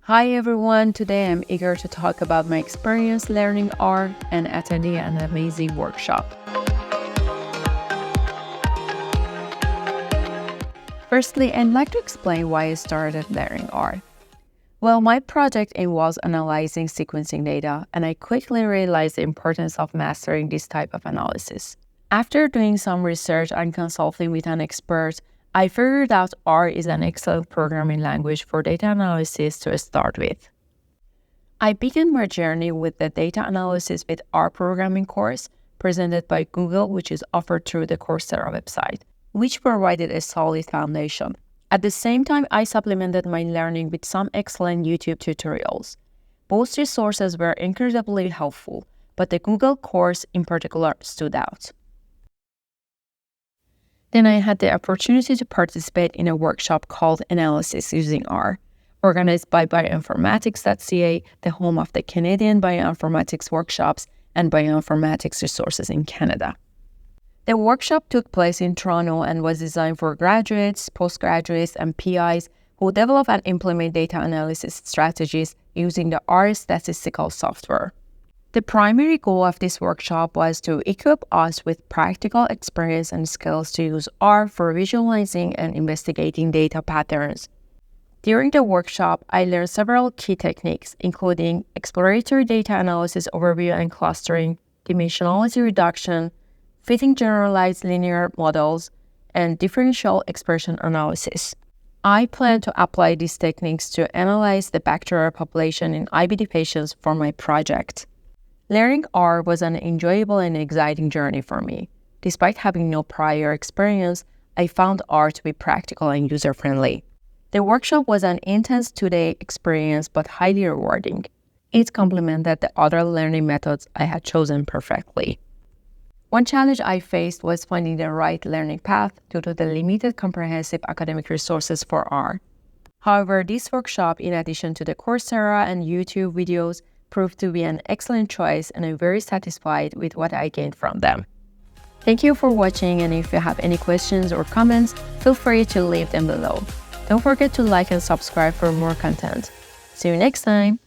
Hi everyone, today I'm eager to talk about my experience learning R and attending an amazing workshop. Firstly, I'd like to explain why I started learning R. Well, my project involves analyzing sequencing data, and I quickly realized the importance of mastering this type of analysis. After doing some research and consulting with an expert, I figured out R is an excellent programming language for data analysis to start with. I began my journey with the Data Analysis with R programming course presented by Google, which is offered through the Coursera website, which provided a solid foundation. At the same time, I supplemented my learning with some excellent YouTube tutorials. Both resources were incredibly helpful, but the Google course in particular stood out. Then I had the opportunity to participate in a workshop called Analysis Using R, organized by bioinformatics.ca, the home of the Canadian Bioinformatics Workshops and Bioinformatics Resources in Canada. The workshop took place in Toronto and was designed for graduates, postgraduates, and PIs who develop and implement data analysis strategies using the R statistical software. The primary goal of this workshop was to equip us with practical experience and skills to use R for visualizing and investigating data patterns. During the workshop, I learned several key techniques, including exploratory data analysis overview and clustering, dimensionality reduction, fitting generalized linear models, and differential expression analysis. I plan to apply these techniques to analyze the bacterial population in IBD patients for my project. Learning R was an enjoyable and exciting journey for me. Despite having no prior experience, I found R to be practical and user-friendly. The workshop was an intense 2-day experience but highly rewarding. It complemented the other learning methods I had chosen perfectly. One challenge I faced was finding the right learning path due to the limited comprehensive academic resources for R. However, this workshop, in addition to the Coursera and YouTube videos, proved to be an excellent choice, and I'm very satisfied with what I gained from them. Thank you for watching, and if you have any questions or comments, feel free to leave them below. Don't forget to like and subscribe for more content. See you next time!